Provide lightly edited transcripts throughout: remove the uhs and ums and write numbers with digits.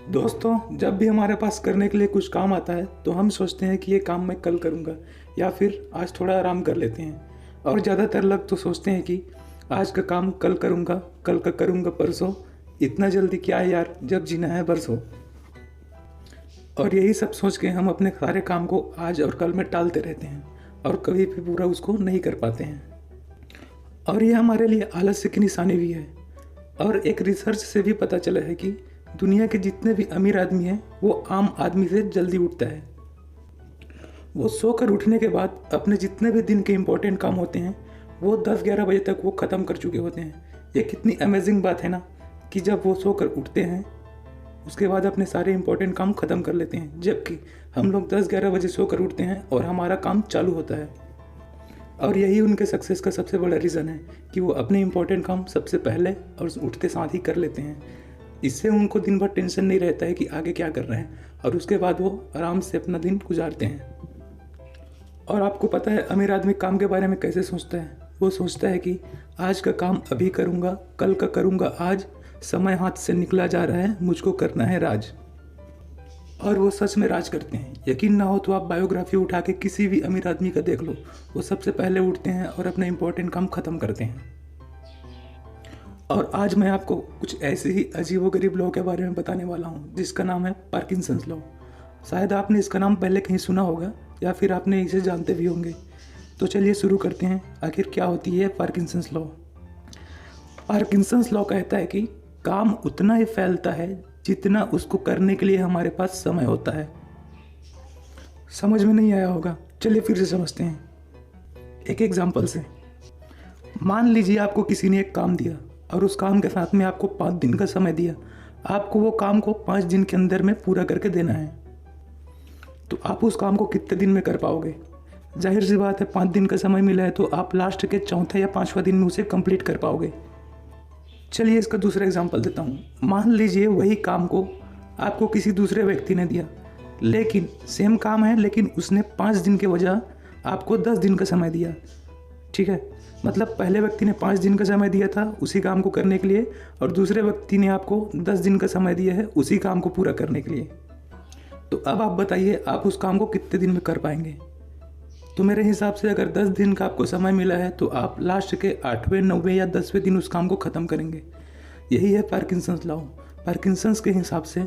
दोस्तों, जब भी हमारे पास करने के लिए कुछ काम आता है तो हम सोचते हैं कि ये काम मैं कल करूँगा या फिर आज थोड़ा आराम कर लेते हैं। और ज़्यादातर लोग तो सोचते हैं कि आज का काम कल करूँगा, कल का करूँगा परसों। इतना जल्दी क्या है यार, जब जीना है बरसों। और यही सब सोच के हम अपने सारे काम को आज और कल में टालते रहते हैं और कभी भी पूरा उसको नहीं कर पाते हैं। और ये हमारे लिए आलस्य की निशानी भी है। और एक रिसर्च से भी पता चला है कि दुनिया के जितने भी अमीर आदमी हैं वो आम आदमी से जल्दी उठता है। वो सोकर उठने के बाद अपने जितने भी दिन के इम्पोर्टेंट काम होते हैं वो 10-11 बजे तक वो ख़त्म कर चुके होते हैं। ये कितनी अमेजिंग बात है ना, कि जब वो सोकर उठते हैं उसके बाद अपने सारे इम्पोर्टेंट काम ख़त्म कर लेते हैं, जबकि हम लोग 10-11 बजे सोकर उठते हैं और हमारा काम चालू होता है। और यही उनके सक्सेस का सबसे बड़ा रीज़न है कि वो अपने इम्पोर्टेंट काम सबसे पहले और उठते साथ ही कर लेते हैं। इससे उनको दिन भर टेंशन नहीं रहता है कि आगे क्या कर रहे हैं, और उसके बाद वो आराम से अपना दिन गुजारते हैं। और आपको पता है अमीर आदमी काम के बारे में कैसे सोचता है? वो सोचता है कि आज का काम अभी करूँगा, कल का करूँगा आज, समय हाथ से निकला जा रहा है, मुझको करना है राज। और वो सच में राज करते हैं। यकीन ना हो तो आप बायोग्राफी उठा के किसी भी अमीर आदमी का देख लो, वो सबसे पहले उठते हैं और अपना इम्पोर्टेंट काम ख़त्म करते हैं। और आज मैं आपको कुछ ऐसे ही अजीबोगरीब लॉ के बारे में बताने वाला हूँ जिसका नाम है पार्किंसंस लॉ। शायद आपने इसका नाम पहले कहीं सुना होगा या फिर आपने इसे जानते भी होंगे। तो चलिए शुरू करते हैं, आखिर क्या होती है पार्किंसंस लॉ। पार्किंसंस लॉ कहता है कि काम उतना ही फैलता है जितना उसको करने के लिए हमारे पास समय होता है। समझ में नहीं आया होगा, चलिए फिर से समझते हैं एक एग्जाम्पल से। मान लीजिए आपको किसी ने एक काम दिया और उस काम के साथ में आपको 5 दिन का समय दिया। आपको वो काम को 5 दिन के अंदर में पूरा करके देना है। तो आप उस काम को कितने दिन में कर पाओगे? जाहिर सी बात है, 5 दिन का समय मिला है तो आप लास्ट के चौथे या 5वां दिन में उसे कंप्लीट कर पाओगे। चलिए इसका दूसरा एग्जांपल देता हूँ। मान लीजिए वही काम को आपको किसी दूसरे व्यक्ति ने दिया, लेकिन सेम काम है, लेकिन उसने 5 दिन के बजाय आपको 10 दिन का समय दिया। ठीक है, मतलब पहले व्यक्ति ने 5 दिन का समय दिया था उसी काम को करने के लिए, और दूसरे व्यक्ति ने आपको 10 दिन का समय दिया है उसी काम को पूरा करने के लिए। तो अब आप बताइए आप उस काम को कितने दिन में कर पाएंगे? तो मेरे हिसाब से अगर 10 दिन का आपको समय मिला है तो आप लास्ट के 8वें, 9वें या 10वें दिन उस काम को ख़त्म करेंगे। यही है पार्किंसंस लॉ। पार्किंसंस के हिसाब से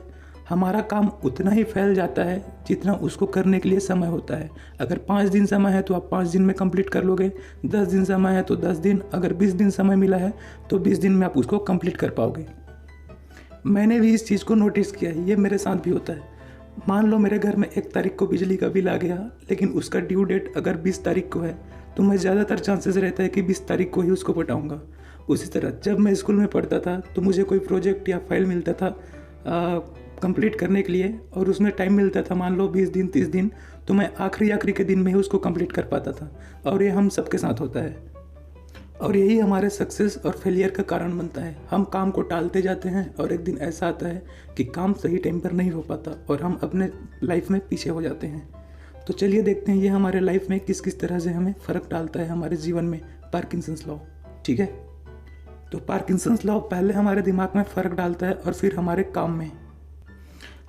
हमारा काम उतना ही फैल जाता है जितना उसको करने के लिए समय होता है। अगर 5 दिन समय है तो आप 5 दिन में कंप्लीट कर लोगे, 10 दिन समय है तो 10 दिन, अगर 20 दिन समय मिला है तो 20 दिन में आप उसको कंप्लीट कर पाओगे। मैंने भी इस चीज़ को नोटिस किया है, ये मेरे साथ भी होता है। मान लो मेरे घर में 1 तारीख को बिजली का बिल आ गया, लेकिन उसका ड्यू डेट अगर 20 तारीख को है तो मैं ज़्यादातर चांसेस रहता है कि 20 तारीख को ही उसको पटाऊँगा। उसी तरह जब मैं स्कूल में पढ़ता था तो मुझे कोई प्रोजेक्ट या फाइल मिलता था कंप्लीट करने के लिए, और उसमें टाइम मिलता था मान लो 20 दिन, 30 दिन, तो मैं आखिरी के दिन में ही उसको कंप्लीट कर पाता था। और ये हम सबके साथ होता है। और यही हमारे सक्सेस और फेलियर का कारण बनता है। हम काम को टालते जाते हैं और एक दिन ऐसा आता है कि काम सही टाइम पर नहीं हो पाता और हम अपने लाइफ में पीछे हो जाते हैं। तो चलिए देखते हैं ये हमारे लाइफ में किस किस तरह से हमें फ़र्क डालता है हमारे जीवन में पार्किंसंस लॉ। ठीक है, तो पार्किंसंस लॉ पहले हमारे दिमाग में फ़र्क डालता है और फिर हमारे काम में।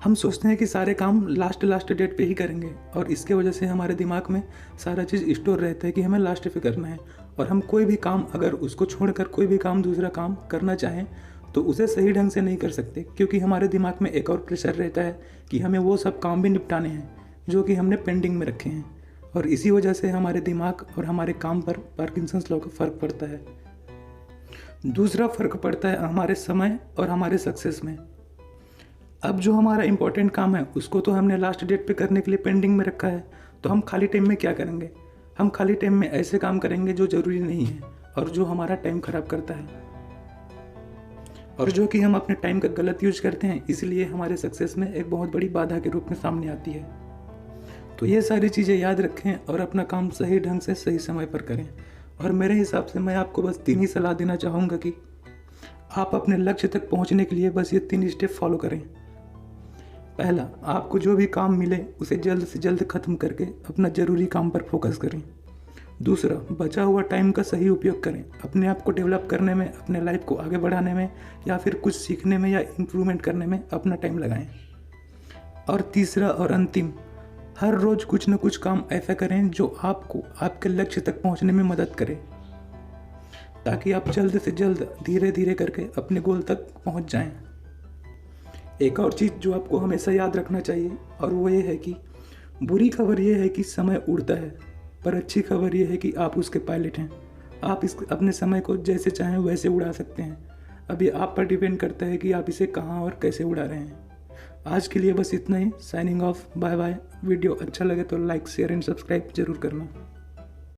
हम सोचते हैं कि सारे काम लास्ट डेट पे ही करेंगे, और इसके वजह से हमारे दिमाग में सारा चीज़ स्टोर रहता है कि हमें लास्ट पे करना है। और हम कोई भी काम, अगर उसको छोड़कर कोई भी काम, दूसरा काम करना चाहें तो उसे सही ढंग से नहीं कर सकते, क्योंकि हमारे दिमाग में एक और प्रेशर रहता है कि हमें वो सब काम भी निपटाने हैं जो कि हमने पेंडिंग में रखे हैं। और इसी वजह से हमारे दिमाग और हमारे काम पर पार्किंसंस लॉ का फ़र्क पड़ता है। दूसरा फ़र्क पड़ता है हमारे समय और हमारे सक्सेस में। अब जो हमारा इम्पोर्टेंट काम है उसको तो हमने लास्ट डेट पे करने के लिए पेंडिंग में रखा है, तो हम खाली टाइम में क्या करेंगे? हम खाली टाइम में ऐसे काम करेंगे जो ज़रूरी नहीं है और जो हमारा टाइम ख़राब करता है, और जो कि हम अपने टाइम का गलत यूज करते हैं, इसलिए हमारे सक्सेस में एक बहुत बड़ी बाधा के रूप में सामने आती है। तो ये सारी चीज़ें याद रखें और अपना काम सही ढंग से सही समय पर करें। और मेरे हिसाब से मैं आपको बस 3 ही सलाह देना चाहूँगा कि आप अपने लक्ष्य तक पहुँचने के लिए बस ये 3 स्टेप फॉलो करें। पहला, आपको जो भी काम मिले उसे जल्द से जल्द ख़त्म करके अपना ज़रूरी काम पर फोकस करें। दूसरा, बचा हुआ टाइम का सही उपयोग करें। अपने आप को डेवलप करने में, अपने लाइफ को आगे बढ़ाने में या फिर कुछ सीखने में या इम्प्रूवमेंट करने में अपना टाइम लगाएं। और तीसरा और अंतिम, हर रोज़ कुछ न कुछ काम ऐसा करें जो आपको आपके लक्ष्य तक पहुंचने में मदद करे, ताकि आप जल्द से जल्द धीरे धीरे करके अपने गोल तक पहुंच जाएं। एक और चीज़ जो आपको हमेशा याद रखना चाहिए और वो ये है कि बुरी खबर ये है कि समय उड़ता है, पर अच्छी खबर ये है कि आप उसके पायलट हैं। आप अपने समय को जैसे चाहें वैसे उड़ा सकते हैं। अभी आप पर डिपेंड करता है कि आप इसे कहाँ और कैसे उड़ा रहे हैं। आज के लिए बस इतना ही। Signing off, bye bye. Video अच्छा लगे तो लाइक, शेयर एंड सब्सक्राइब जरूर करना।